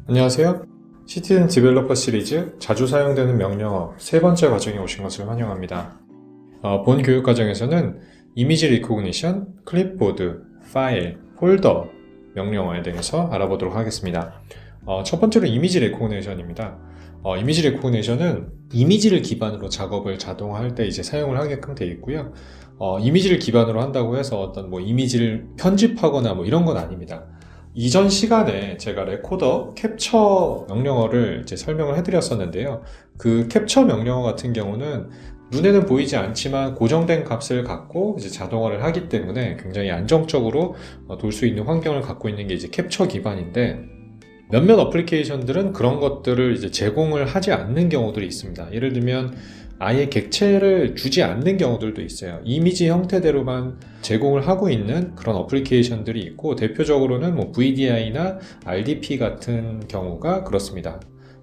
안녕하세요. 시티즌 디벨로퍼 시리즈 자주 사용되는 명령어 세 번째 과정에 오신 것을 환영합니다. 본 교육 과정에서는 이미지 리코그니션, 클립보드, 파일, 폴더 명령어에 대해서 알아보도록 하겠습니다. 첫 번째로 이미지 리코그니션입니다. 이미지 리코그니션은 이미지를 기반으로 작업을 자동화할 때 이제 사용을 하게끔 되어 있고요. 이미지를 기반으로 한다고 해서 어떤 이미지를 편집하거나 이런 건 아닙니다. 이전 시간에 제가 레코더 캡처 명령어를 이제 설명을 해드렸었는데요. 그 캡처 명령어 같은 경우는 눈에는 보이지 않지만 고정된 값을 갖고 이제 자동화를 하기 때문에 굉장히 안정적으로 돌 수 있는 환경을 갖고 있는 게 이제 캡처 기반인데, 몇몇 어플리케이션들은 그런 것들을 이제 제공을 하지 않는 경우들이 있습니다. 예를 들면 아예 객체를 주지 않는 경우들도 있어요. 이미지 형태대로만 제공을 하고 있는 그런 어플리케이션들이 있고, 대표적으로는 VDI나 RDP 같은 경우가 그렇습니다.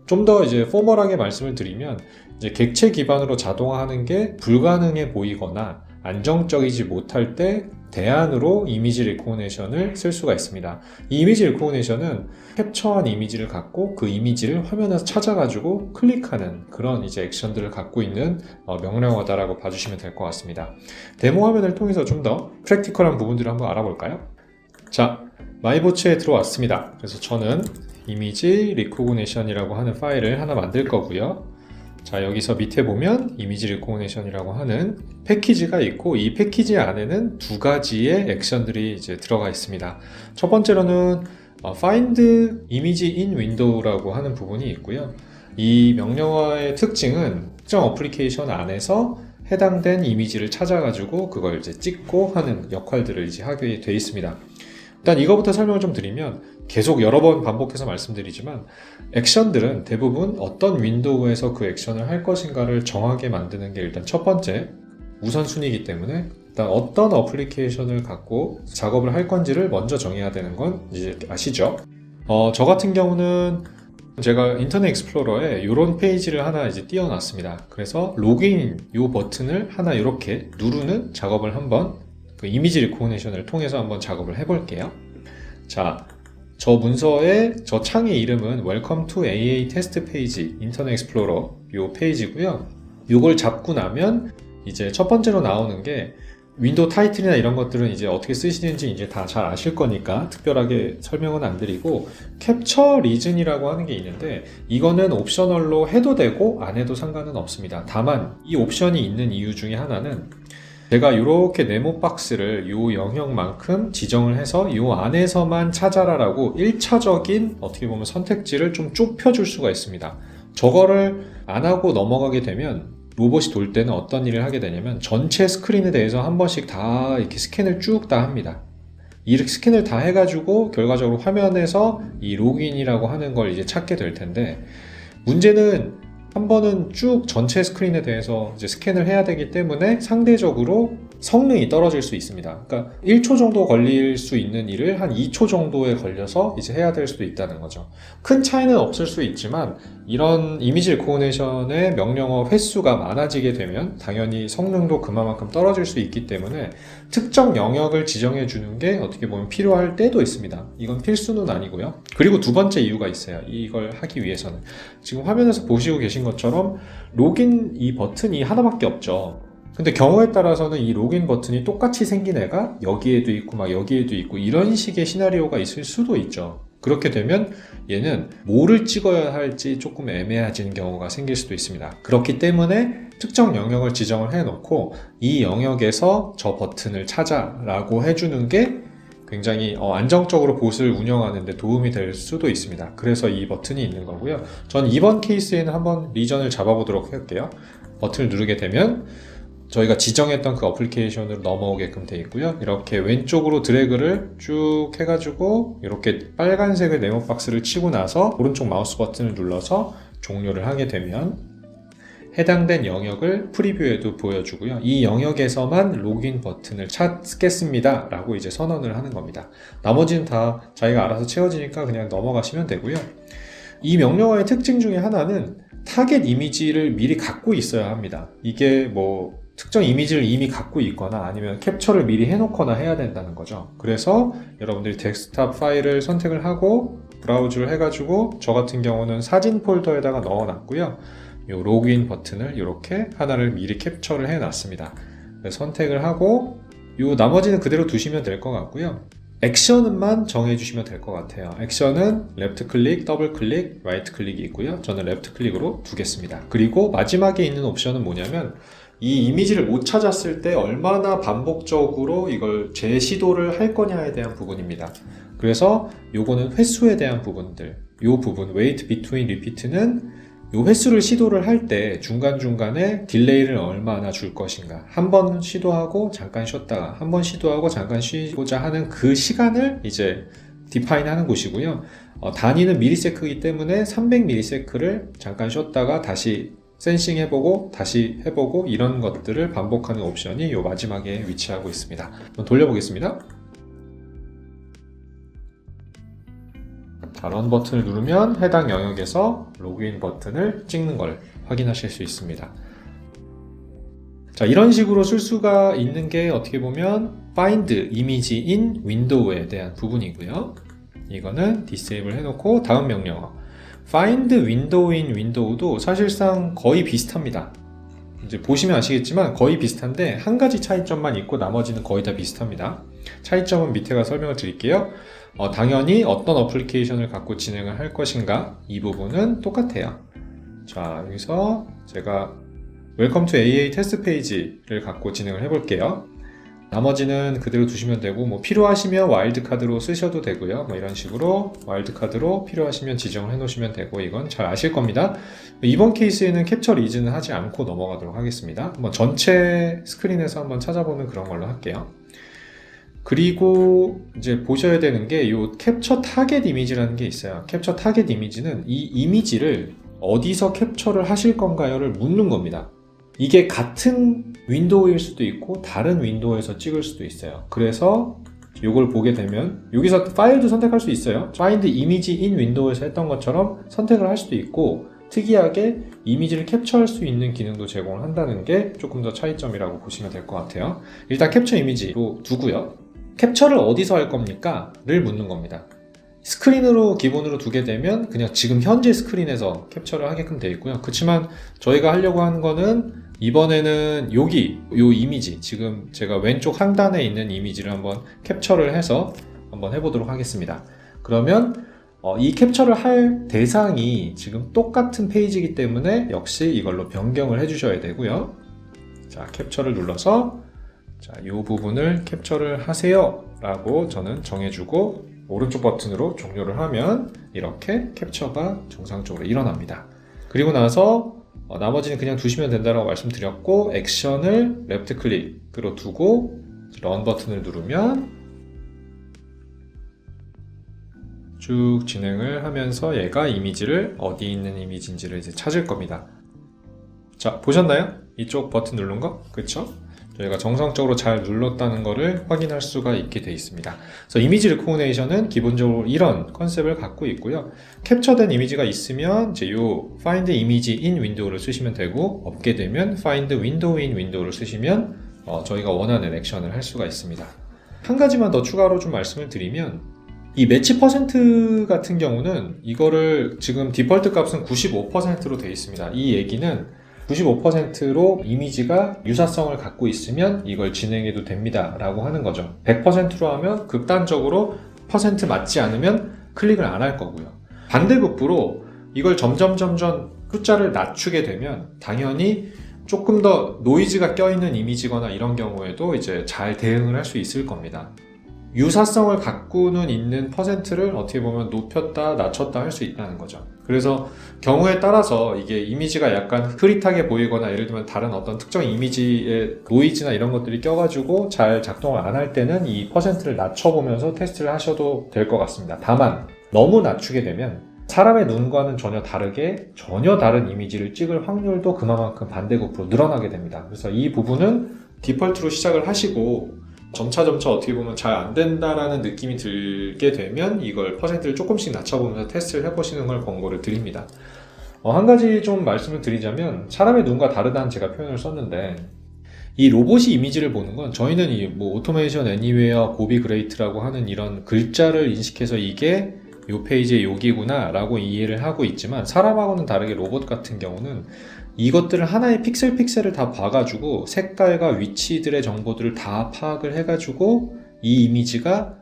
좀 더 이제 포멀하게 말씀을 드리면, 이제 객체 기반으로 자동화하는 게 불가능해 보이거나 안정적이지 못할 때 대안으로 이미지 리코그니션을 쓸 수가 있습니다. 이 이미지 리코그니션은 캡처한 이미지를 갖고 그 이미지를 화면에서 찾아가지고 클릭하는 그런 이제 액션들을 갖고 있는 명령어다라고 봐주시면 될 것 같습니다. 데모 화면을 통해서 좀 더 프랙티컬한 부분들을 한번 알아볼까요? 자, 마이보츠에 들어왔습니다. 그래서 저는 이미지 리코그니션이라고 하는 파일을 하나 만들 거고요. 자, 여기서 밑에 보면 이미지 리코그니션이라고 하는 패키지가 있고, 이 패키지 안에는 두 가지의 액션들이 이제 들어가 있습니다. 첫 번째로는 find image in window라고 하는 부분이 있고요. 이 명령어의 특징은 특정 어플리케이션 안에서 해당된 이미지를 찾아가지고 그걸 이제 찍고 하는 역할들을 이제 하게 되어 있습니다. 일단 이거부터 설명을 좀 드리면, 계속 여러 번 반복해서 말씀드리지만 액션들은 대부분 어떤 윈도우에서 그 액션을 할 것인가를 정하게 만드는 게 일단 첫 번째 우선순위이기 때문에, 일단 어떤 어플리케이션을 갖고 작업을 할 건지를 먼저 정해야 되는 건 이제 아시죠? 저 같은 경우는 제가 인터넷 익스플로러에 이런 페이지를 하나 이제 띄워놨습니다. 그래서 로그인 이 버튼을 하나 이렇게 누르는 작업을 한번 그 이미지 리코그니션을 통해서 한번 작업을 해볼게요. 자, 저 문서의 저 창의 이름은 Welcome to AA 테스트 페이지 인터넷 익스플로러 이 페이지고요. 이걸 잡고 나면 이제 첫 번째로 나오는 게 윈도우 타이틀이나 이런 것들은 이제 어떻게 쓰시는지 이제 다 잘 아실 거니까 특별하게 설명은 안 드리고, 캡처 리즌이라고 하는 게 있는데 이거는 옵셔널로 해도 되고 안 해도 상관은 없습니다. 다만 이 옵션이 있는 이유 중에 하나는, 제가 이렇게 네모 박스를 이 영역만큼 지정을 해서 이 안에서만 찾아라라고 1차적인 어떻게 보면 선택지를 좀 좁혀줄 수가 있습니다. 저거를 안 하고 넘어가게 되면 로봇이 돌 때는 어떤 일을 하게 되냐면 전체 스크린에 대해서 한 번씩 다 이렇게 스캔을 쭉 다 합니다. 이렇게 스캔을 다 해가지고 결과적으로 화면에서 이 로그인이라고 하는 걸 이제 찾게 될 텐데, 문제는 한 번은 쭉 전체 스크린에 대해서 이제 스캔을 해야 되기 때문에 상대적으로 성능이 떨어질 수 있습니다. 그러니까 1초 정도 걸릴 수 있는 일을 한 2초 정도에 걸려서 이제 해야 될 수도 있다는 거죠. 큰 차이는 없을 수 있지만 이런 이미지 리코그니션의 명령어 횟수가 많아지게 되면 당연히 성능도 그만큼 떨어질 수 있기 때문에 특정 영역을 지정해 주는 게 어떻게 보면 필요할 때도 있습니다. 이건 필수는 아니고요. 그리고 두 번째 이유가 있어요. 이걸 하기 위해서는 지금 화면에서 보시고 계신 것처럼 로그인 이 버튼이 하나밖에 없죠. 근데 경우에 따라서는 이 로그인 버튼이 똑같이 생긴 애가 여기에도 있고 여기에도 있고 이런 식의 시나리오가 있을 수도 있죠. 그렇게 되면 얘는 뭐를 찍어야 할지 조금 애매해지는 경우가 생길 수도 있습니다. 그렇기 때문에 특정 영역을 지정을 해놓고 이 영역에서 저 버튼을 찾아라고 해주는 게 굉장히 안정적으로 봇을 운영하는 데 도움이 될 수도 있습니다. 그래서 이 버튼이 있는 거고요. 전 이번 케이스에는 한번 리전을 잡아보도록 할게요. 버튼을 누르게 되면 저희가 지정했던 그 어플리케이션으로 넘어오게끔 되어 있고요. 이렇게 왼쪽으로 드래그를 쭉 해가지고 이렇게 빨간색의 네모 박스를 치고 나서 오른쪽 마우스 버튼을 눌러서 종료를 하게 되면 해당된 영역을 프리뷰에도 보여주고요. 이 영역에서만 로그인 버튼을 찾겠습니다 라고 이제 선언을 하는 겁니다. 나머지는 다 자기가 알아서 채워지니까 그냥 넘어가시면 되고요. 이 명령어의 특징 중에 하나는 타겟 이미지를 미리 갖고 있어야 합니다. 이게 특정 이미지를 이미 갖고 있거나 아니면 캡처를 미리 해놓거나 해야 된다는 거죠. 그래서 여러분들이 데스크탑 파일을 선택을 하고 브라우즈를 해가지고 저 같은 경우는 사진 폴더에다가 넣어놨고요. 이 로그인 버튼을 이렇게 하나를 미리 캡처를 해놨습니다. 선택을 하고 이 나머지는 그대로 두시면 될 것 같고요. 액션만 정해주시면 될 것 같아요. 액션은 레프트 클릭, 더블 클릭, 라이트 클릭이 있고요. 저는 레프트 클릭으로 두겠습니다. 그리고 마지막에 있는 옵션은 뭐냐면 이 이미지를 못 찾았을 때 얼마나 반복적으로 이걸 재시도를 할 거냐에 대한 부분입니다. 그래서 요거는 횟수에 대한 부분들, 요 부분 wait between repeat는 요 횟수를 시도를 할 때 중간중간에 딜레이를 얼마나 줄 것인가, 한 번 시도하고 잠깐 쉬었다가 한 번 시도하고 잠깐 쉬고자 하는 그 시간을 이제 디파인 하는 곳이고요. 단위는 미리세크이기 때문에 300ms를 잠깐 쉬었다가 다시 센싱 해보고 다시 해보고 이런 것들을 반복하는 옵션이 요 마지막에 위치하고 있습니다. 한번 돌려보겠습니다. 자, 런 버튼을 누르면 해당 영역에서 로그인 버튼을 찍는 걸 확인하실 수 있습니다. 자, 이런 식으로 쓸 수가 있는 게 어떻게 보면 Find Image in Window에 대한 부분이고요. 이거는 디세이블 해놓고 다음 명령 Find Window in Window도 사실상 거의 비슷합니다. 이제 보시면 아시겠지만 거의 비슷한데 한 가지 차이점만 있고 나머지는 거의 다 비슷합니다. 차이점은 밑에 가서 설명을 드릴게요. 당연히 어떤 어플리케이션을 갖고 진행을 할 것인가 이 부분은 똑같아요. 자, 여기서 제가 Welcome to AA 테스트 페이지를 갖고 진행을 해볼게요. 나머지는 그대로 두시면 되고 뭐 필요하시면 와일드카드로 쓰셔도 되고요. 뭐 이런 식으로 와일드카드로 필요하시면 지정을 해 놓으시면 되고 이건 잘 아실 겁니다. 이번 케이스에는 캡처 리즈는 하지 않고 넘어가도록 하겠습니다. 한번 전체 스크린에서 한번 찾아보는 그런 걸로 할게요. 그리고 이제 보셔야 되는 게 이 캡처 타겟 이미지라는 게 있어요. 캡처 타겟 이미지는 이 이미지를 어디서 캡처를 하실 건가요를 묻는 겁니다. 이게 같은 윈도우일 수도 있고 다른 윈도우에서 찍을 수도 있어요. 그래서 이걸 보게 되면 여기서 파일도 선택할 수 있어요. Find Image in Window에서 했던 것처럼 선택을 할 수도 있고 특이하게 이미지를 캡처할 수 있는 기능도 제공을 한다는 게 조금 더 차이점이라고 보시면 될 것 같아요. 일단 캡처 이미지로 두고요. 캡처를 어디서 할 겁니까? 를 묻는 겁니다. 스크린으로 기본으로 두게 되면 그냥 지금 현재 스크린에서 캡처를 하게끔 되어 있고요. 그렇지만 저희가 하려고 하는 거는 이번에는 여기 요 이미지 지금 제가 왼쪽 상단에 있는 이미지를 한번 캡처를 해서 한번 해보도록 하겠습니다. 그러면 이 캡처를 할 대상이 지금 똑같은 페이지이기 때문에 역시 이걸로 변경을 해주셔야 되고요. 자, 캡처를 눌러서 자, 이 부분을 캡처를 하세요 라고 저는 정해주고 오른쪽 버튼으로 종료를 하면 이렇게 캡처가 정상적으로 일어납니다. 그리고 나서 나머지는 그냥 두시면 된다고 말씀드렸고 액션을 레프트 클릭으로 두고 런 버튼을 누르면 쭉 진행을 하면서 얘가 이미지를 어디 있는 이미지인지를 이제 찾을 겁니다. 자, 보셨나요? 이쪽 버튼 누른 거? 그쵸? 저희가 정상적으로 잘 눌렀다는 것을 확인할 수가 있게 되어 있습니다. 그래서 이미지 리코그니션은 기본적으로 이런 컨셉을 갖고 있고요. 캡처된 이미지가 있으면 이제 요 Find Image in Window를 쓰시면 되고 없게 되면 Find Window in Window를 쓰시면 저희가 원하는 액션을 할 수가 있습니다. 한 가지만 더 추가로 좀 말씀을 드리면 이 매치 퍼센트 같은 경우는 이거를 지금 디폴트 값은 95%로 되어 있습니다. 이 얘기는 95%로 이미지가 유사성을 갖고 있으면 이걸 진행해도 됩니다 라고 하는 거죠. 100%로 하면 극단적으로 퍼센트 맞지 않으면 클릭을 안 할 거고요. 반대급부로 이걸 점점 숫자를 낮추게 되면 당연히 조금 더 노이즈가 껴있는 이미지거나 이런 경우에도 이제 잘 대응을 할 수 있을 겁니다. 유사성을 갖고는 있는 퍼센트를 어떻게 보면 높였다 낮췄다 할 수 있다는 거죠. 그래서 경우에 따라서 이게 이미지가 약간 흐릿하게 보이거나 예를 들면 다른 어떤 특정 이미지의 노이즈나 이런 것들이 껴가지고 잘 작동을 안 할 때는 이 퍼센트를 낮춰보면서 테스트를 하셔도 될 것 같습니다. 다만 너무 낮추게 되면 사람의 눈과는 전혀 다르게 전혀 다른 이미지를 찍을 확률도 그만큼 반대급부로 늘어나게 됩니다. 그래서 이 부분은 디폴트로 시작을 하시고 점차 어떻게 보면 잘 안 된다라는 느낌이 들게 되면 이걸 퍼센트를 조금씩 낮춰보면서 테스트를 해보시는 걸 권고를 드립니다. 한 가지 좀 말씀을 드리자면 사람의 눈과 다르다는 제가 표현을 썼는데 이 로봇이 이미지를 보는 건 저희는 이 오토메이션 애니웨어 고비 그레이트라고 하는 이런 글자를 인식해서 이게 요 페이지에 여기구나 라고 이해를 하고 있지만, 사람하고는 다르게 로봇 같은 경우는 이것들을 하나의 픽셀을 다 봐가지고 색깔과 위치들의 정보들을 다 파악을 해가지고 이 이미지가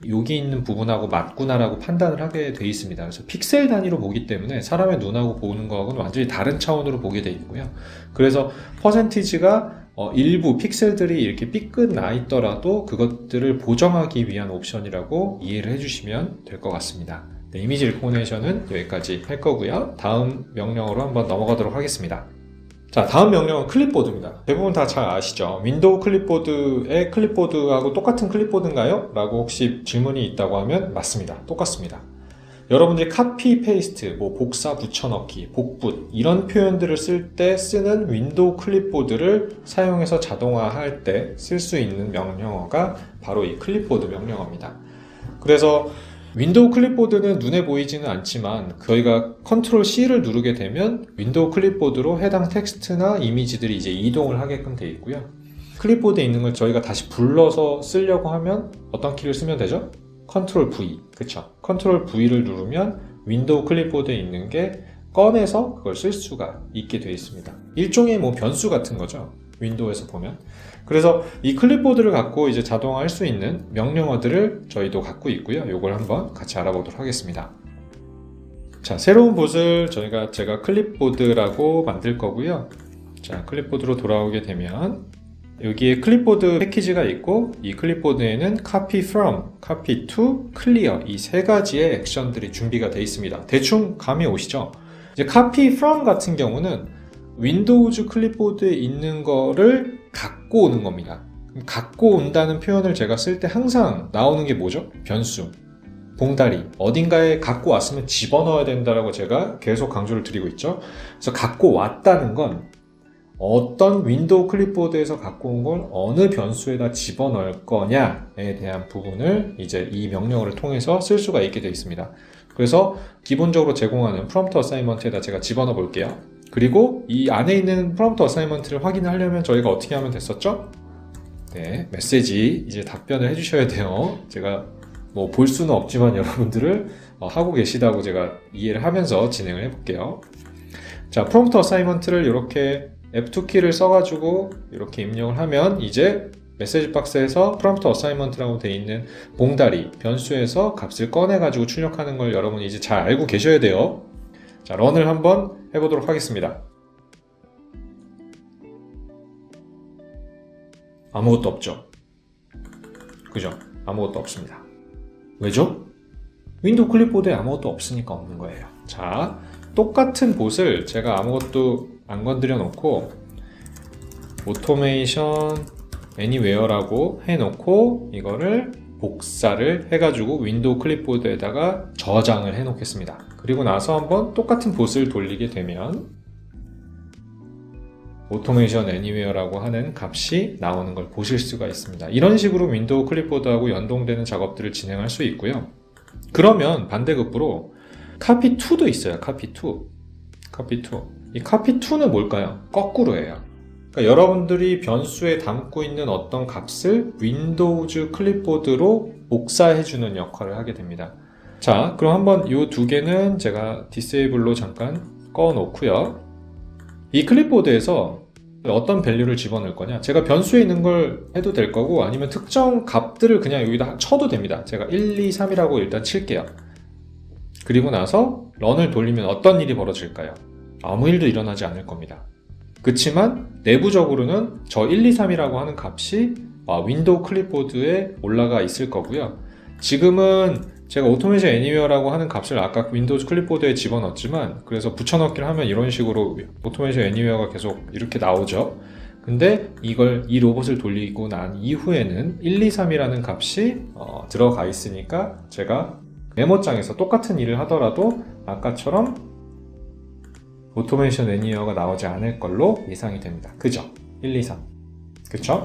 여기 있는 부분하고 맞구나라고 판단을 하게 돼 있습니다. 그래서 픽셀 단위로 보기 때문에 사람의 눈하고 보는 거하고는 완전히 다른 차원으로 보게 돼 있고요. 그래서 퍼센티지가 일부 픽셀들이 이렇게 삐끗 나 있더라도 그것들을 보정하기 위한 옵션이라고 이해를 해주시면 될 것 같습니다. 네, 이미지 리코그니션은 여기까지 할 거고요. 다음 명령어로 한번 넘어가도록 하겠습니다. 자, 다음 명령은 클립보드입니다. 대부분 다 잘 아시죠? 윈도우 클립보드의 클립보드하고 똑같은 클립보드인가요? 라고 혹시 질문이 있다고 하면 맞습니다. 똑같습니다. 여러분들이 카피, 페이스트, 복사, 붙여넣기, 복붙 이런 표현들을 쓸 때 쓰는 윈도우 클립보드를 사용해서 자동화할 때 쓸 수 있는 명령어가 바로 이 클립보드 명령어입니다. 그래서 윈도우 클립보드는 눈에 보이지는 않지만 저희가 컨트롤 C를 누르게 되면 윈도우 클립보드로 해당 텍스트나 이미지들이 이제 이동을 하게끔 되어 있고요. 클립보드에 있는 걸 저희가 다시 불러서 쓰려고 하면 어떤 키를 쓰면 되죠? 컨트롤 V, 그쵸? 컨트롤 V를 누르면 윈도우 클립보드에 있는 게 꺼내서 그걸 쓸 수가 있게 되어 있습니다. 일종의 변수 같은 거죠. 윈도우에서 보면. 그래서 이 클립보드를 갖고 이제 자동화할 수 있는 명령어들을 저희도 갖고 있고요. 이걸 한번 같이 알아보도록 하겠습니다. 자, 새로운 봇을 제가 클립보드라고 만들 거고요. 자, 클립보드로 돌아오게 되면 여기에 클립보드 패키지가 있고 이 클립보드에는 copy from, copy to, clear 이 세 가지의 액션들이 준비가 되어 있습니다. 대충 감이 오시죠? 이제 copy from 같은 경우는 윈도우즈 클립보드에 있는 거를 갖고 오는 겁니다. 갖고 온다는 표현을 제가 쓸 때 항상 나오는 게 뭐죠? 변수, 봉다리, 어딘가에 갖고 왔으면 집어넣어야 된다라고 제가 계속 강조를 드리고 있죠. 그래서 갖고 왔다는 건 어떤 윈도우 클립보드에서 갖고 온 걸 어느 변수에다 집어넣을 거냐에 대한 부분을 이제 이 명령어를 통해서 쓸 수가 있게 되어 있습니다. 그래서 기본적으로 제공하는 프롬프트 어사이먼트에다 제가 집어넣어 볼게요. 그리고 이 안에 있는 프롬프트 어사이먼트를 확인하려면 저희가 어떻게 하면 됐었죠? 네, 메시지 이제 답변을 해주셔야 돼요. 제가 볼 수는 없지만 여러분들을 하고 계시다고 제가 이해를 하면서 진행을 해볼게요. 자, 프롬프트 어사이먼트를 이렇게 F2키를 써가지고 이렇게 입력을 하면 이제 메시지 박스에서 프롬프트 어사이먼트라고 되어 있는 봉다리, 변수에서 값을 꺼내가지고 출력하는 걸 여러분이 이제 잘 알고 계셔야 돼요. 자, 런을 한번 해보도록 하겠습니다. 아무것도 없죠? 그죠? 아무것도 없습니다. 왜죠? 윈도우 클립보드에 아무것도 없으니까 없는 거예요. 자, 똑같은 봇을 제가 아무것도 안 건드려 놓고 오토메이션 애니웨어라고 해놓고 이거를 복사를 해가지고 윈도우 클립보드에다가 저장을 해 놓겠습니다. 그리고 나서 한번 똑같은 봇을 돌리게 되면 오토메이션 애니웨어라고 하는 값이 나오는 걸 보실 수가 있습니다. 이런 식으로 윈도우 클립보드하고 연동되는 작업들을 진행할 수 있고요. 그러면 반대급부로 copy2도 있어요. copy2. 이 copy2는 뭘까요? 거꾸로예요. 그러니까 여러분들이 변수에 담고 있는 어떤 값을 윈도우즈 클립보드로 복사해주는 역할을 하게 됩니다. 자, 그럼 한번 이 두 개는 제가 디세이블로 잠깐 꺼놓고요. 이 클립보드에서 어떤 밸류를 집어넣을 거냐? 제가 변수에 있는 걸 해도 될 거고 아니면 특정 값들을 그냥 여기다 쳐도 됩니다. 제가 1, 2, 3이라고 일단 칠게요. 그리고 나서 런을 돌리면 어떤 일이 벌어질까요? 아무 일도 일어나지 않을 겁니다. 그치만 내부적으로는 저 1, 2, 3이라고 하는 값이 윈도우 클립보드에 올라가 있을 거고요. 지금은 제가 오토메이션 애니웨어라고 하는 값을 아까 윈도우 클립보드에 집어넣었지만 그래서 붙여넣기를 하면 이런 식으로 오토메이션 애니웨어가 계속 이렇게 나오죠. 근데 이 로봇을 돌리고 난 이후에는 1, 2, 3이라는 값이 들어가 있으니까 제가 메모장에서 똑같은 일을 하더라도 아까처럼 오토메이션 애니웨어가 나오지 않을 걸로 예상이 됩니다. 그죠? 1, 2, 3. 그쵸?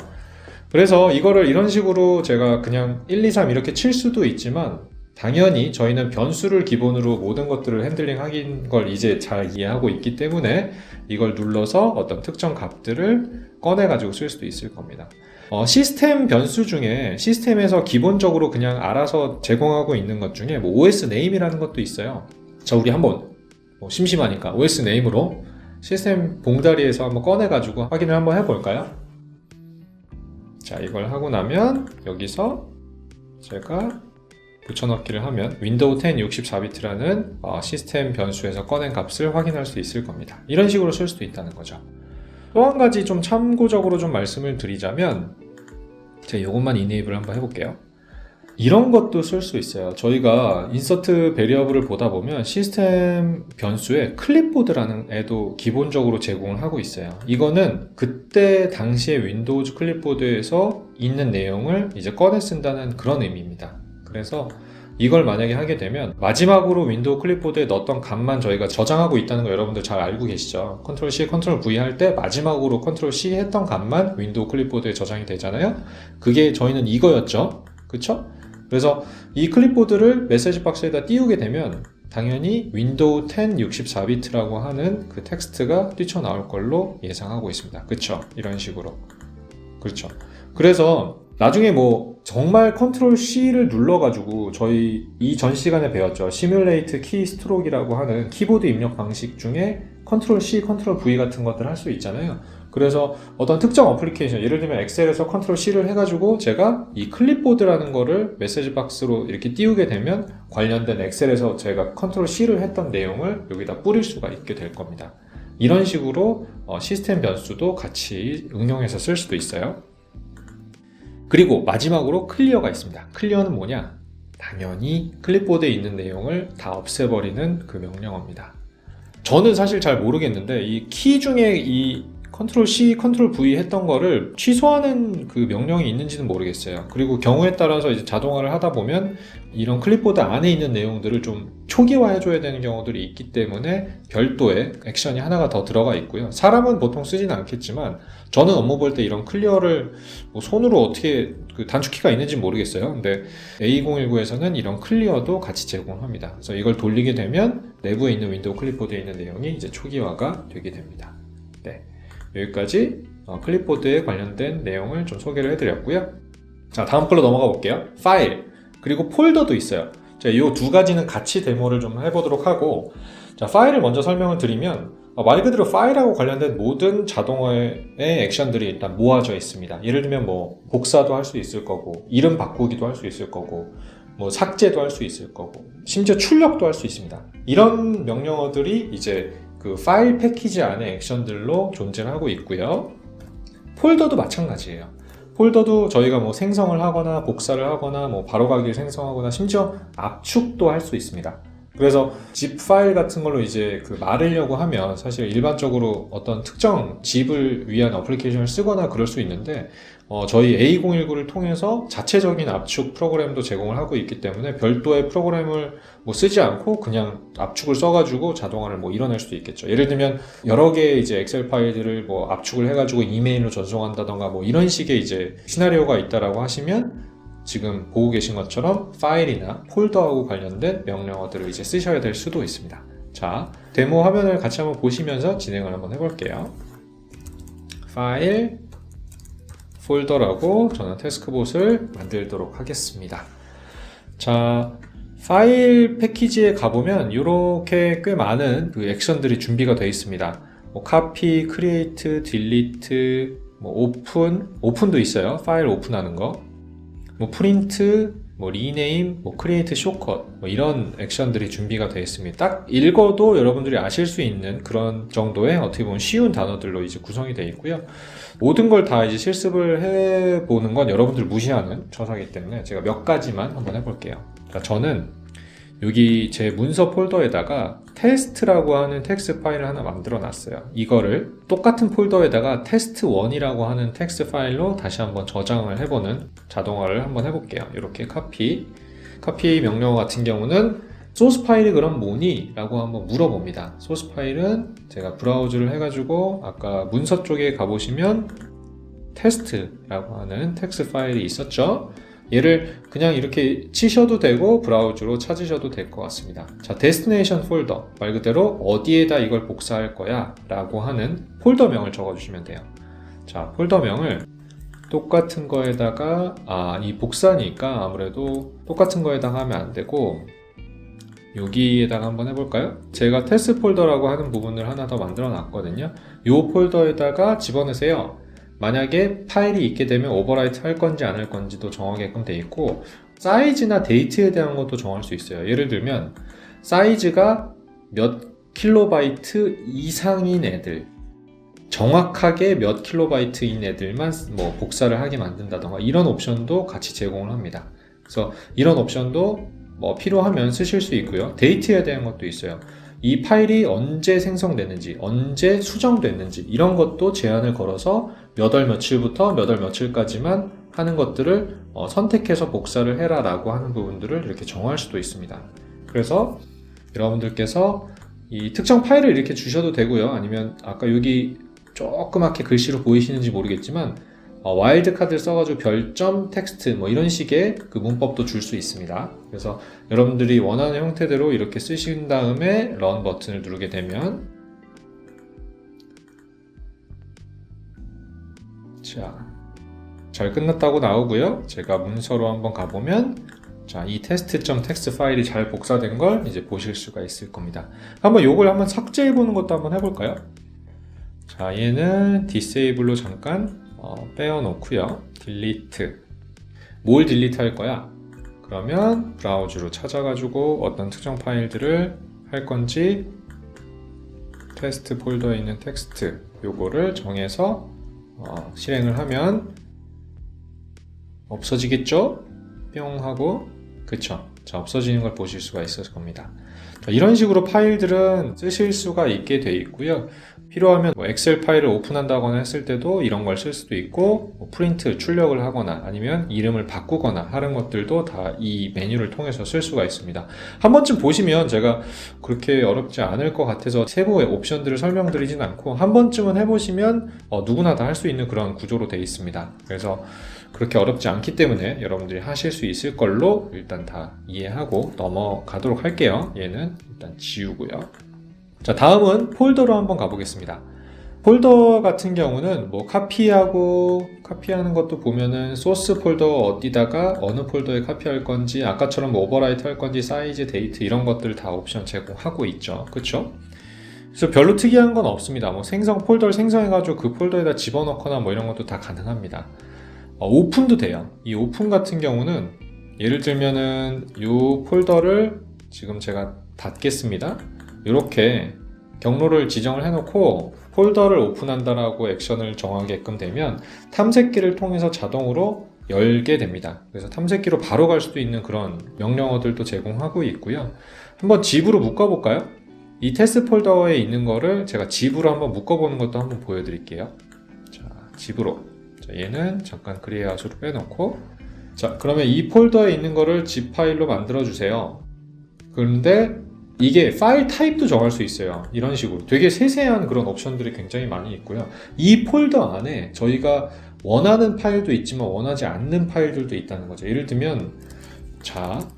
그래서 이거를 이런 식으로 제가 그냥 1, 2, 3 이렇게 칠 수도 있지만 당연히 저희는 변수를 기본으로 모든 것들을 핸들링 하긴 걸 이제 잘 이해하고 있기 때문에 이걸 눌러서 어떤 특정 값들을 꺼내 가지고 쓸 수도 있을 겁니다. 시스템 변수 중에 시스템에서 기본적으로 그냥 알아서 제공하고 있는 것 중에 뭐 OS 네임이라는 것도 있어요. 자, 우리 한번 심심하니까 OS 네임으로 시스템 봉다리에서 한번 꺼내가지고 확인을 한번 해볼까요? 자, 이걸 하고 나면 여기서 제가 붙여넣기를 하면 윈도우 10 64비트라는 시스템 변수에서 꺼낸 값을 확인할 수 있을 겁니다. 이런 식으로 쓸 수도 있다는 거죠. 또 한 가지 좀 참고적으로 좀 말씀을 드리자면 제가 이것만 이네이블 한번 해볼게요. 이런 것도 쓸 수 있어요. 저희가 인서트 베리어블을 보다 보면 시스템 변수에 클립보드라는 애도 기본적으로 제공을 하고 있어요. 이거는 그때 당시에 윈도우즈 클립보드에서 있는 내용을 이제 꺼내 쓴다는 그런 의미입니다. 그래서 이걸 만약에 하게 되면 마지막으로 윈도우 클립보드에 넣었던 값만 저희가 저장하고 있다는 거 여러분들 잘 알고 계시죠? 컨트롤 C, 컨트롤 V 할 때 마지막으로 컨트롤 C 했던 값만 윈도우 클립보드에 저장이 되잖아요. 그게 저희는 이거였죠. 그쵸? 그래서 이 클립보드를 메시지 박스에다 띄우게 되면 당연히 윈도우 10 64비트라고 하는 그 텍스트가 뛰쳐나올 걸로 예상하고 있습니다. 그쵸? 이런 식으로. 그렇죠. 그래서 나중에 뭐 정말 컨트롤 C를 눌러가지고 저희 이전 시간에 배웠죠. 시뮬레이트 키 스트로크라고 하는 키보드 입력 방식 중에 컨트롤 C, 컨트롤 V 같은 것들 할 수 있잖아요. 그래서 어떤 특정 어플리케이션, 예를 들면 엑셀에서 컨트롤 C를 해가지고 제가 이 클립보드라는 거를 메시지 박스로 이렇게 띄우게 되면 관련된 엑셀에서 제가 컨트롤 C를 했던 내용을 여기다 뿌릴 수가 있게 될 겁니다. 이런 식으로 시스템 변수도 같이 응용해서 쓸 수도 있어요. 그리고 마지막으로 클리어가 있습니다. 클리어는 뭐냐? 당연히 클립보드에 있는 내용을 다 없애버리는 그 명령어입니다. 저는 사실 잘 모르겠는데 이 키 중에 이 컨트롤 C, 컨트롤 V 했던 거를 취소하는 그 명령이 있는지는 모르겠어요. 그리고 경우에 따라서 이제 자동화를 하다 보면 이런 클립보드 안에 있는 내용들을 좀 초기화 해줘야 되는 경우들이 있기 때문에 별도의 액션이 하나가 더 들어가 있고요. 사람은 보통 쓰지는 않겠지만 저는 업무 볼 때 이런 클리어를 뭐 손으로 어떻게 그 단축키가 있는지 모르겠어요. 근데 A2019에서는 이런 클리어도 같이 제공합니다. 그래서 이걸 돌리게 되면 내부에 있는 윈도우 클립보드에 있는 내용이 이제 초기화가 되게 됩니다. 네. 여기까지 클립보드에 관련된 내용을 좀 소개를 해드렸고요. 자, 다음 걸로 넘어가 볼게요. 파일, 그리고 폴더도 있어요. 자, 이 두 가지는 같이 데모를 좀 해보도록 하고, 자, 파일을 먼저 설명을 드리면 말 그대로 파일하고 관련된 모든 자동화의 액션들이 일단 모아져 있습니다. 예를 들면 뭐 복사도 할 수 있을 거고, 이름 바꾸기도 할 수 있을 거고, 뭐 삭제도 할 수 있을 거고, 심지어 출력도 할 수 있습니다. 이런 명령어들이 이제 그 파일 패키지 안에 액션들로 존재를 하고 있고요. 폴더도 마찬가지예요. 폴더도 저희가 뭐 생성을 하거나 복사를 하거나 뭐 바로가기를 생성하거나 심지어 압축도 할 수 있습니다. 그래서 zip 파일 같은 걸로 이제 그 말으려고 하면 사실 일반적으로 어떤 특정 zip을 위한 어플리케이션을 쓰거나 그럴 수 있는데 저희 A019를 통해서 자체적인 압축 프로그램도 제공을 하고 있기 때문에 별도의 프로그램을 뭐 쓰지 않고 그냥 압축을 써가지고 자동화를 뭐 이뤄낼 수도 있겠죠. 예를 들면 여러 개의 이제 엑셀 파일들을 뭐 압축을 해가지고 이메일로 전송한다던가 뭐 이런 식의 이제 시나리오가 있다라고 하시면 지금 보고 계신 것처럼 파일이나 폴더하고 관련된 명령어들을 이제 쓰셔야 될 수도 있습니다. 자, 데모 화면을 같이 한번 보시면서 진행을 한번 해볼게요. 파일, 폴더라고 저는 태스크봇을 만들도록 하겠습니다. 자, 파일 패키지에 가보면 이렇게 꽤 많은 그 액션들이 준비가 되어 있습니다. 뭐 카피, 크리에이트, 딜리트, 뭐 오픈도 있어요. 파일 오픈하는 거. 뭐 프린트, 뭐 리네임, 뭐 크리에이트 숏컷 뭐 이런 액션들이 준비가 되어 있습니다. 딱 읽어도 여러분들이 아실 수 있는 그런 정도의 어떻게 보면 쉬운 단어들로 이제 구성이 되어 있고요. 모든 걸 다 이제 실습을 해보는 건 여러분들 무시하는 처사이기 때문에 제가 몇 가지만 한번 해볼게요. 그러니까 저는 여기 제 문서 폴더에다가 테스트라고 하는 텍스트 파일을 하나 만들어 놨어요. 이거를 똑같은 폴더에다가 test1이라고 하는 텍스트 파일로 다시 한번 저장을 해보는 자동화를 한번 해볼게요. 이렇게 카피 명령어 같은 경우는 소스 파일이 그럼 뭐니? 라고 한번 물어봅니다. 소스 파일은 제가 브라우즈를 해가지고 아까 문서 쪽에 가보시면 테스트라고 하는 텍스트 파일이 있었죠. 얘를 그냥 이렇게 치셔도 되고 브라우저로 찾으셔도 될 것 같습니다. 자, 데스티네이션 폴더, 말 그대로 어디에다 이걸 복사할 거야 라고 하는 폴더명을 적어주시면 돼요. 자, 폴더명을 똑같은 거에다가 이 복사니까 아무래도 똑같은 거에다가 하면 안 되고 여기에다가 한번 해볼까요? 제가 테스트 폴더라고 하는 부분을 하나 더 만들어 놨거든요. 이 폴더에다가 집어넣으세요. 만약에 파일이 있게 되면 오버라이트 할 건지 안 할 건지도 정하게끔 돼 있고 사이즈나 데이트에 대한 것도 정할 수 있어요. 예를 들면 사이즈가 몇 킬로바이트 이상인 애들, 정확하게 몇 킬로바이트인 애들만 뭐 복사를 하게 만든다던가 이런 옵션도 같이 제공을 합니다. 그래서 이런 옵션도 뭐 필요하면 쓰실 수 있고요. 데이트에 대한 것도 있어요. 이 파일이 언제 생성됐는지, 언제 수정됐는지 이런 것도 제한을 걸어서 몇 월 며칠부터 몇 월 며칠까지만 하는 것들을 선택해서 복사를 해라 라고 하는 부분들을 이렇게 정할 수도 있습니다. 그래서 여러분들께서 이 특정 파일을 이렇게 주셔도 되고요. 아니면 아까 여기 조그맣게 글씨로 보이시는지 모르겠지만 와일드 카드를 써가지고 별점 텍스트 뭐 이런 식의 그 문법도 줄 수 있습니다. 그래서 여러분들이 원하는 형태대로 이렇게 쓰신 다음에 런 버튼을 누르게 되면 잘 끝났다고 나오고요. 제가 문서로 한번 가보면 이 test.txt 파일이 잘 복사된 걸 이제 보실 수가 있을 겁니다. 한번 요걸 한번 삭제해 보는 것도 한번 해볼까요? 얘는 disable로 잠깐 빼어 놓고요. delete. 뭘 딜리트 할 거야? 그러면 브라우저로 찾아가지고 어떤 특정 파일들을 할 건지 테스트 폴더에 있는 텍스트 요거를 정해서 실행을 하면 없어지겠죠? 뿅 하고 그쵸? 없어지는 걸 보실 수가 있을 겁니다. 이런 식으로 파일들은 쓰실 수가 있게 돼 있고요. 필요하면 엑셀 파일을 오픈한다거나 했을 때도 이런 걸 쓸 수도 있고 프린트, 출력을 하거나 아니면 이름을 바꾸거나 하는 것들도 다 이 메뉴를 통해서 쓸 수가 있습니다. 한 번쯤 보시면 제가 그렇게 어렵지 않을 것 같아서 세부의 옵션들을 설명드리진 않고 한 번쯤은 해보시면 누구나 다 할 수 있는 그런 구조로 되어 있습니다. 그래서 그렇게 어렵지 않기 때문에 여러분들이 하실 수 있을 걸로 일단 다 이해하고 넘어가도록 할게요. 얘는 일단 지우고요. 자, 다음은 폴더로 한번 가보겠습니다. 폴더 같은 경우는 뭐 카피하는 것도 보면은 소스 폴더 어디다가 어느 폴더에 카피할 건지 아까처럼 뭐 오버라이트 할 건지 사이즈, 데이트 이런 것들 다 옵션 제공하고 있죠. 그쵸? 그래서 별로 특이한 건 없습니다. 뭐 폴더를 생성해가지고 그 폴더에다 집어넣거나 뭐 이런 것도 다 가능합니다. 오픈도 돼요. 이 오픈 같은 경우는 예를 들면은 이 폴더를 지금 제가 닫겠습니다. 이렇게 경로를 지정을 해놓고 폴더를 오픈한다라고 액션을 정하게끔 되면 탐색기를 통해서 자동으로 열게 됩니다. 그래서 탐색기로 바로 갈 수도 있는 그런 명령어들도 제공하고 있고요. 한번 zip으로 묶어볼까요? 이 테스트 폴더에 있는 거를 제가 zip으로 한번 묶어보는 것도 한번 보여드릴게요. 자, zip으로. 얘는 잠깐 그레이아웃으로 빼놓고 그러면 이 폴더에 있는 거를 zip 파일로 만들어 주세요. 그런데 이게 파일 타입도 정할 수 있어요. 이런 식으로 되게 세세한 그런 옵션들이 굉장히 많이 있고요. 이 폴더 안에 저희가 원하는 파일도 있지만 원하지 않는 파일들도 있다는 거죠. 예를 들면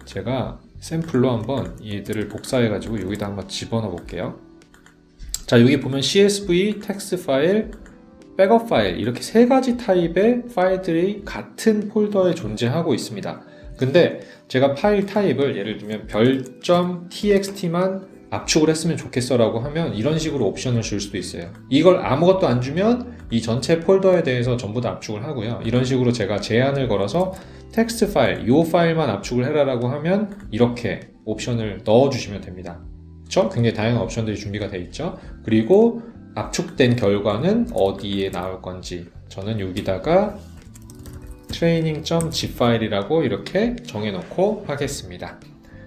제가 샘플로 한번 얘들을 복사해 가지고 여기다 한번 집어넣어 볼게요. 여기 보면 CSV, 텍스트 파일, 백업 파일 이렇게 세 가지 타입의 파일들이 같은 폴더에 존재하고 있습니다. 근데 제가 파일 타입을 예를 들면 별점 txt만 압축을 했으면 좋겠어 라고 하면 이런 식으로 옵션을 줄 수도 있어요. 이걸 아무것도 안 주면 이 전체 폴더에 대해서 전부 다 압축을 하고요. 이런 식으로 제가 제한을 걸어서 텍스트 파일, 이 파일만 압축을 해라 라고 하면 이렇게 옵션을 넣어 주시면 됩니다. 그쵸? 굉장히 다양한 옵션들이 준비가 되어 있죠. 그리고 압축된 결과는 어디에 나올 건지 저는 여기다가 training.zip 파일이라고 이렇게 정해놓고 하겠습니다.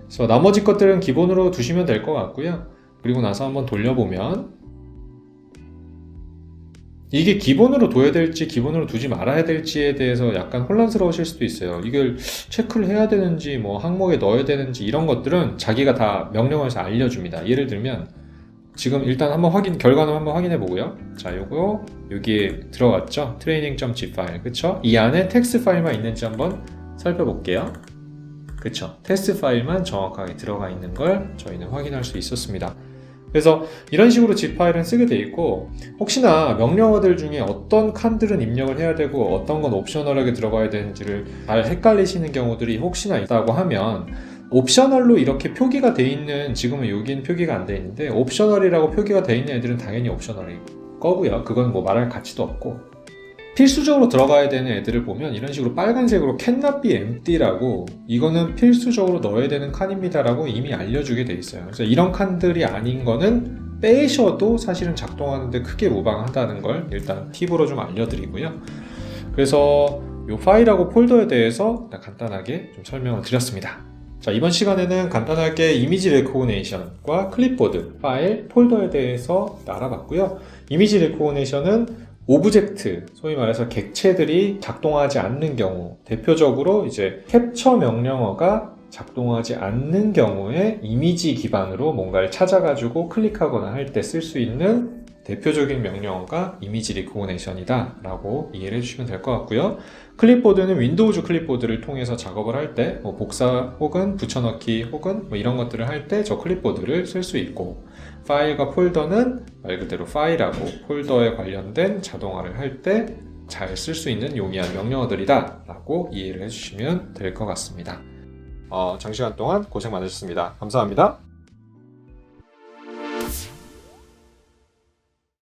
그래서 나머지 것들은 기본으로 두시면 될 것 같고요. 그리고 나서 한번 돌려보면 이게 기본으로 둬야 될지 기본으로 두지 말아야 될지에 대해서 약간 혼란스러우실 수도 있어요. 이걸 체크를 해야 되는지 뭐 항목에 넣어야 되는지 이런 것들은 자기가 다 명령어에서 알려줍니다. 예를 들면 지금 일단 한번 결과는 한번 확인해 보고요. 요거 여기에 들어갔죠? training.zip 파일, 그쵸? 이 안에 텍스트 파일만 있는지 한번 살펴볼게요. 그쵸? 텍스트 파일만 정확하게 들어가 있는 걸 저희는 확인할 수 있었습니다. 그래서 이런 식으로 zip 파일은 쓰게 돼 있고, 혹시나 명령어들 중에 어떤 칸들은 입력을 해야 되고 어떤 건 옵셔널하게 들어가야 되는지를 잘 헷갈리시는 경우들이 혹시나 있다고 하면, 옵셔널로 이렇게 표기가 돼 있는, 지금은 여기는 표기가 안 돼 있는데 옵셔널이라고 표기가 돼 있는 애들은 당연히 옵셔널일 거고요. 그건 뭐 말할 가치도 없고, 필수적으로 들어가야 되는 애들을 보면 이런 식으로 빨간색으로 cannot be empty라고, 이거는 필수적으로 넣어야 되는 칸입니다라고 이미 알려주게 돼 있어요. 그래서 이런 칸들이 아닌 거는 빼셔도 사실은 작동하는데 크게 무방하다는 걸 일단 팁으로 좀 알려드리고요. 그래서 이 파일하고 폴더에 대해서 간단하게 좀 설명을 드렸습니다. 자, 이번 시간에는 간단하게 이미지 레코그니션과 클립보드, 파일, 폴더에 대해서 알아봤고요. 이미지 레코그니션은 오브젝트, 소위 말해서 객체들이 작동하지 않는 경우, 대표적으로 이제 캡처 명령어가 작동하지 않는 경우에 이미지 기반으로 뭔가를 찾아가지고 클릭하거나 할 때 쓸 수 있는 대표적인 명령어가 이미지 리코그니션이다 라고 이해를 해주시면 될 것 같고요. 클립보드는 윈도우즈 클립보드를 통해서 작업을 할 때 뭐 복사 혹은 붙여넣기 혹은 뭐 이런 것들을 할 때 저 클립보드를 쓸 수 있고, 파일과 폴더는 말 그대로 파일하고 폴더에 관련된 자동화를 할 때 잘 쓸 수 있는 용이한 명령어들이다 라고 이해를 해주시면 될 것 같습니다. 장시간 동안 고생 많으셨습니다. 감사합니다.